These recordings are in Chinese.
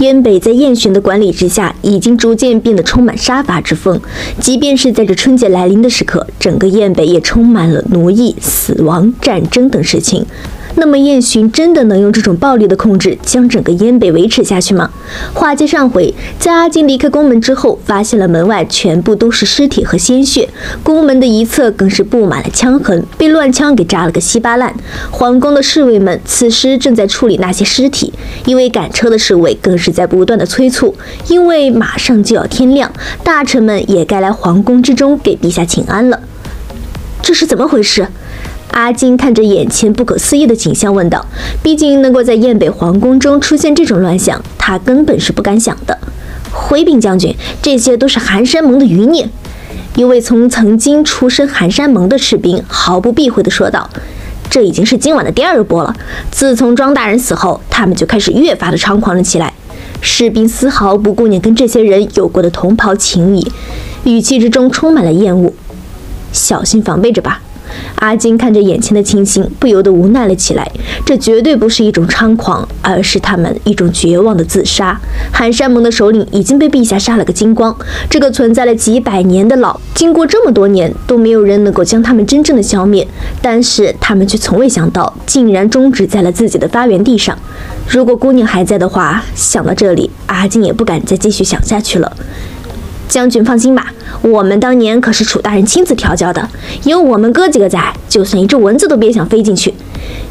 燕北在燕巡的管理之下，已经逐渐变得充满杀伐之风。即便是在这春节来临的时刻，整个燕北也充满了奴役、死亡、战争等事情。那么燕巡真的能用这种暴力的控制将整个燕北维持下去吗？话接上回，在阿金离开宫门之后，发现了门外全部都是尸体和鲜血，宫门的一侧更是布满了枪痕，被乱枪给扎了个稀巴烂。皇宫的侍卫们此时正在处理那些尸体，因为赶车的侍卫更是在不断的催促，因为马上就要天亮，大臣们也该来皇宫之中给陛下请安了。这是怎么回事？阿金看着眼前不可思议的景象问道，毕竟能够在燕北皇宫中出现这种乱象，他根本是不敢想的。回禀将军，这些都是寒山盟的余孽。一位曾经出身寒山盟的士兵毫不避讳地说道，这已经是今晚的第二波了。自从庄大人死后，他们就开始越发的猖狂了起来。士兵丝毫不顾念跟这些人有过的同袍情谊，语气之中充满了厌恶。小心防备着吧。阿金看着眼前的情形，不由得无奈了起来。这绝对不是一种猖狂，而是他们一种绝望的自杀。寒山盟的首领已经被陛下杀了个精光，这个存在了几百年的老，经过这么多年都没有人能够将他们真正的消灭，但是他们却从未想到，竟然终止在了自己的发源地上。如果姑娘还在的话，想到这里，阿金也不敢再继续想下去了。将军放心吧，我们当年可是楚大人亲自调教的，有我们哥几个在，就算一只蚊子都别想飞进去。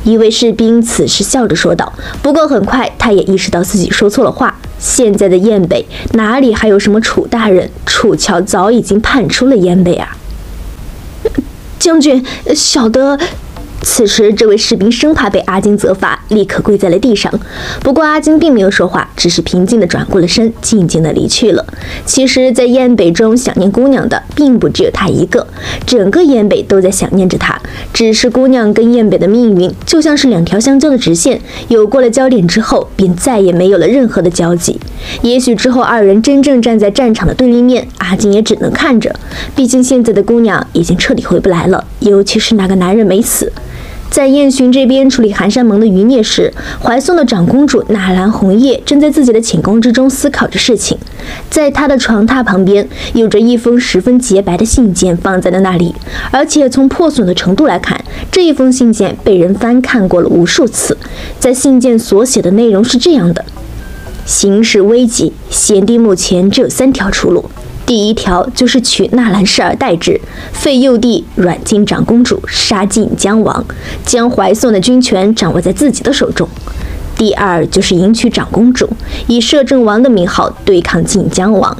一位士兵此时笑着说道。不过很快他也意识到自己说错了话，现在的燕北哪里还有什么楚大人，楚乔早已经叛出了燕北啊。将军，小的……此时这位士兵生怕被阿金责罚，立刻跪在了地上。不过阿金并没有说话，只是平静地转过了身，静静地离去了。其实在燕北中想念姑娘的并不只有他一个，整个燕北都在想念着他，只是姑娘跟燕北的命运就像是两条相交的直线，有过了交点之后便再也没有了任何的交集。也许之后二人真正站在战场的对立面，阿金也只能看着，毕竟现在的姑娘已经彻底回不来了，尤其是那个男人没死。在燕巡这边处理寒山盟的余孽时，怀宋的长公主纳兰红叶正在自己的寝宫之中思考着事情。在她的床榻旁边有着一封十分洁白的信件放在了那里，而且从破损的程度来看，这一封信件被人翻看过了无数次。在信件所写的内容是这样的：形势危急，贤弟目前只有3条出路。第一条就是取纳兰氏而代之，废幼帝，软禁长公主，杀晋江王，将怀宋的军权掌握在自己的手中。第二就是迎娶长公主，以摄政王的名号对抗晋江王。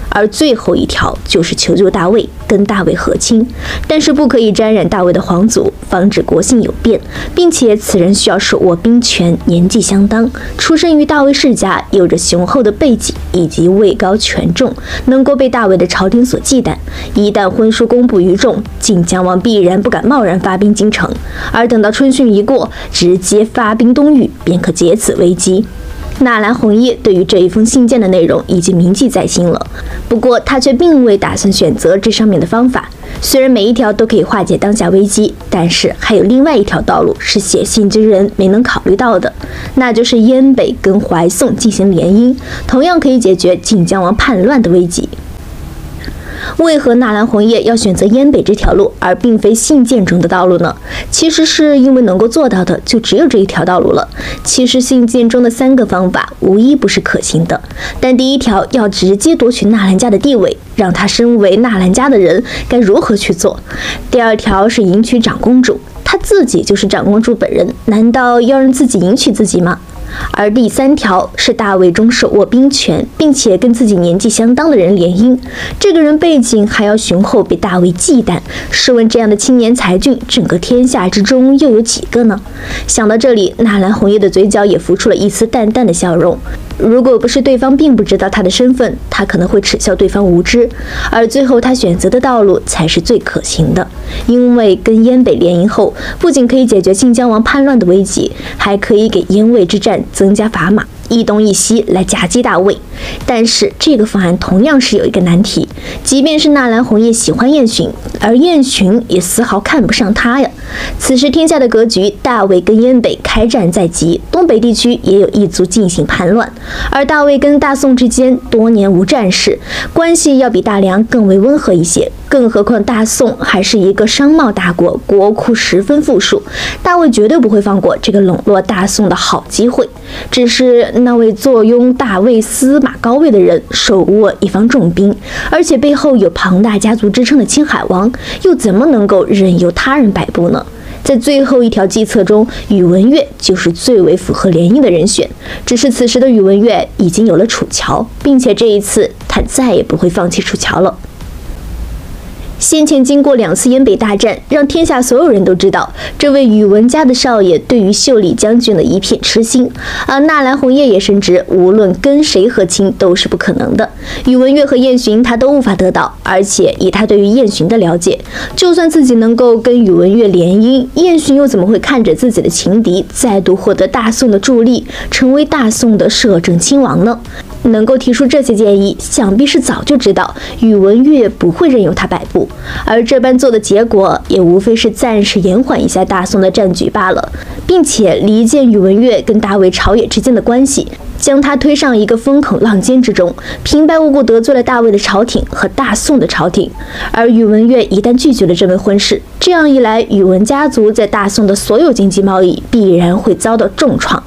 而最后一条就是求救大卫，跟大卫和亲，但是不可以沾染大卫的皇族，防止国姓有变，并且此人需要手握兵权，年纪相当，出身于大卫世家，有着雄厚的背景以及位高权重，能够被大卫的朝廷所忌惮。一旦婚书公布于众，晋江王必然不敢贸然发兵京城，而等到春汛一过，直接发兵东域，便可解此危机。纳兰红叶对于这一封信件的内容已经铭记在心了，不过他却并未打算选择这上面的方法。虽然每一条都可以化解当下危机，但是还有另外一条道路是写信之人没能考虑到的，那就是燕北跟怀宋进行联姻，同样可以解决晋江王叛乱的危机。为何纳兰红叶要选择燕北这条路，而并非信件中的道路呢？其实是因为能够做到的就只有这一条道路了。其实信件中的3个方法无一不是可行的，但第一条要直接夺取纳兰家的地位，让他身为纳兰家的人该如何去做？第二条是迎娶长公主，她自己就是长公主本人，难道要让自己迎娶自己吗？而第3条是大魏中手握兵权，并且跟自己年纪相当的人联姻，这个人背景还要雄厚，被大魏忌惮。试问这样的青年才俊，整个天下之中又有几个呢？想到这里，纳兰红叶的嘴角也浮出了一丝淡淡的笑容。如果不是对方并不知道他的身份，他可能会耻笑对方无知，而最后他选择的道路才是最可行的。因为跟燕北联姻后，不仅可以解决晋江王叛乱的危机，还可以给燕魏之战增加砝码，一东一西来夹击大魏。但是这个方案同样是有一个难题，即便是纳兰红叶喜欢燕巡，而燕巡也丝毫看不上他呀。此时天下的格局，大魏跟燕北开战在即，东北地区也有一族进行叛乱，而大魏跟大宋之间多年无战事，关系要比大梁更为温和一些。更何况大宋还是一个商贸大国，国库十分富庶，大魏绝对不会放过这个笼络大宋的好机会。只是那位坐拥大魏司马高位的人手握一方重兵，而且背后有庞大家族支撑的青海王，又怎么能够任由他人摆布呢？在最后一条计策中，宇文悦就是最为符合联姻的人选。只是此时的宇文悦已经有了楚乔，并且这一次他再也不会放弃楚乔了。先前经过2次燕北大战，让天下所有人都知道，这位宇文家的少爷对于秀丽将军的一片痴心，而纳兰红叶也深知，无论跟谁和亲都是不可能的。宇文悦和燕巡他都无法得到，而且以他对于燕巡的了解，就算自己能够跟宇文悦联姻，燕巡又怎么会看着自己的情敌再度获得大宋的助力，成为大宋的摄政亲王呢？能够提出这些建议，想必是早就知道宇文悦不会任由他摆布，而这般做的结果也无非是暂时延缓一下大宋的战局罢了，并且离间宇文悦跟大魏朝野之间的关系，将他推上一个风口浪尖之中，平白无故得罪了大魏的朝廷和大宋的朝廷。而宇文悦一旦拒绝了这门婚事，这样一来，宇文家族在大宋的所有经济贸易必然会遭到重创。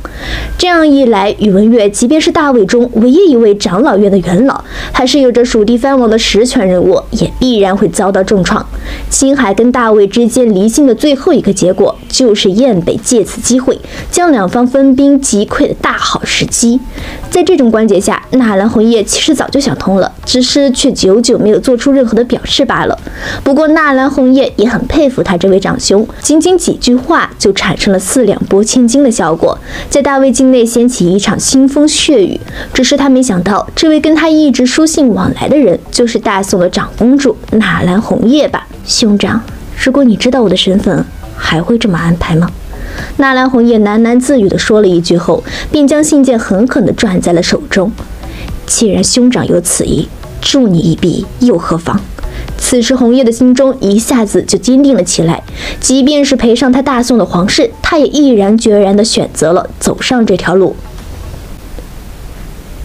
这样一来，宇文悦即便是大魏中唯一一位长老院的元老，还是有着蜀地藩王的实权人物，也必然会遭到重创。青海跟大魏之间离心的最后一个结果，就是燕北借此机会将两方分兵击溃的大好时机。在这种关节下，纳兰红叶其实早就想通了，只是却久久没有做出任何的表示罢了。不过纳兰红叶也很佩服他这位长兄，仅仅几句话就产生了4两拨千斤的效果，在大魏境内掀起一场腥风血雨。只是他没想到，这位跟他一直书信往来的人，就是大宋的长公主纳兰红叶吧？兄长，如果你知道我的身份，还会这么安排吗？纳兰红叶喃喃自语地说了一句后，便将信件狠狠地攥在了手中。既然兄长有此意，助你一臂又何妨？此时红叶的心中一下子就坚定了起来，即便是赔上他大宋的皇室，他也毅然决然地选择了走上这条路。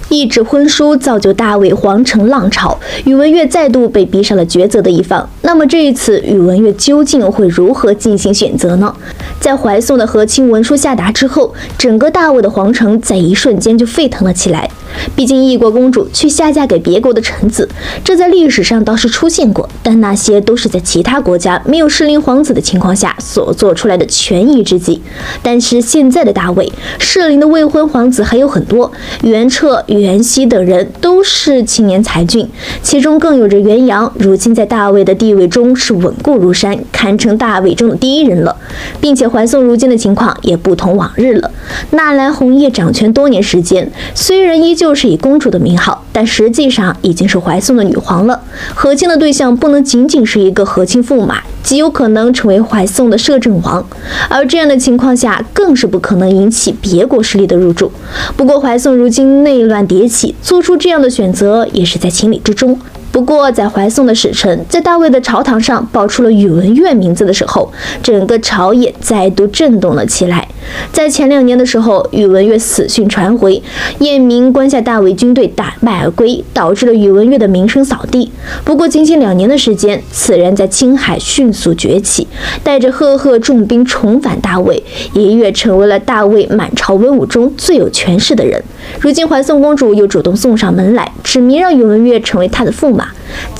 一纸婚书造就大魏皇城浪潮，宇文悦再度被逼上了抉择的一方。那么这一次，宇文悦究竟会如何进行选择呢？在怀宋的和亲文书下达之后，整个大魏的皇城在一瞬间就沸腾了起来。毕竟一国公主去下嫁给别国的臣子，这在历史上倒是出现过，但那些都是在其他国家没有适龄皇子的情况下所做出来的权宜之计。但是现在的大魏，适龄的未婚皇子还有很多，袁彻、袁熙等人都是青年才俊，其中更有着袁阳，如今在大魏的地位中是稳固如山，堪称大魏中的第一人了。并且怀宋如今的情况也不同往日了，纳兰红叶掌权多年时间，虽然依旧是以公主的名号，但实际上已经是怀宋的女皇了。和亲的对象不能仅仅是一个和亲驸马，极有可能成为怀宋的摄政王，而这样的情况下，更是不可能引起别国势力的入驻。不过怀宋如今内乱迭起，做出这样的选择也是在情理之中。不过，在怀宋的使臣在大魏的朝堂上报出了宇文悦名字的时候，整个朝野再度震动了起来。在前2年的时候，宇文悦死讯传回，燕明关下大魏军队大败而归，导致了宇文悦的名声扫地。不过，仅仅2年的时间，此人在青海迅速崛起，带着赫赫重兵重返大魏，一跃成为了大魏满朝文武中最有权势的人。如今怀宋公主又主动送上门来，指明让宇文悦成为她的驸马。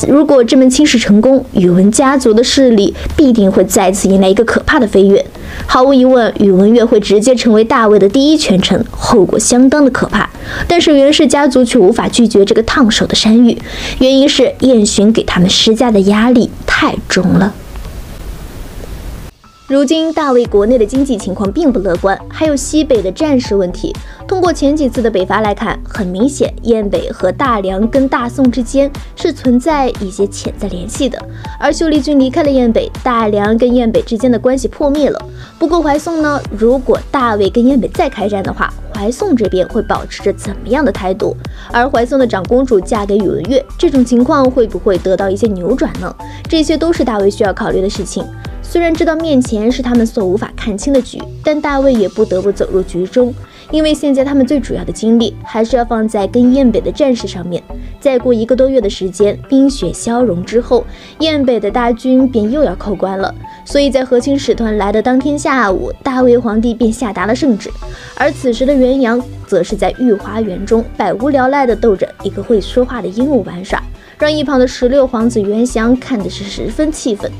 如果这门亲事成功，宇文家族的势力必定会再次迎来一个可怕的飞跃。毫无疑问，宇文悦会直接成为大魏的第一权臣，后果相当的可怕。但是袁氏家族却无法拒绝这个烫手的山芋，原因是燕巡给他们施加的压力太重了。如今大魏国内的经济情况并不乐观，还有西北的战事问题。通过前几次的北伐来看，很明显燕北和大梁跟大宋之间是存在一些潜在联系的。而秀丽军离开了燕北，大梁跟燕北之间的关系破灭了。不过怀宋呢，如果大魏跟燕北再开战的话，怀宋这边会保持着怎么样的态度？而怀宋的长公主嫁给宇文悦，这种情况会不会得到一些扭转呢？这些都是大卫需要考虑的事情。虽然知道面前是他们所无法看清的局，但大卫也不得不走入局中，因为现在他们最主要的精力还是要放在跟燕北的战事上面。再过1个多月的时间，冰雪消融之后，燕北的大军便又要扣关了。所以在和亲使团来的当天下午，大卫皇帝便下达了圣旨。而此时的元阳则是在御花园中百无聊赖地逗着一个会说话的鹦鹉玩耍，让一旁的16皇子元祥看的是十分气愤。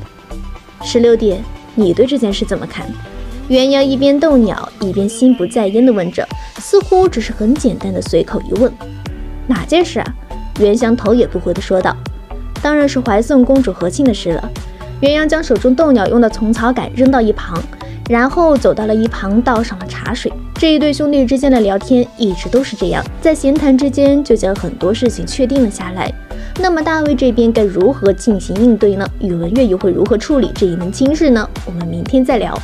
16弟，你对这件事怎么看？元阳一边逗鸟，一边心不在焉地问着，似乎只是很简单的随口一问。哪件事啊？元祥头也不回地说道。当然是怀宋公主和亲的事了。元阳将手中逗鸟用的虫草杆扔到一旁，然后走到了一旁，倒上了茶水。这一对兄弟之间的聊天一直都是这样，在闲谈之间就将很多事情确定了下来。那么大卫这边该如何进行应对呢？宇文悦又会如何处理这一门亲事呢？我们明天再聊。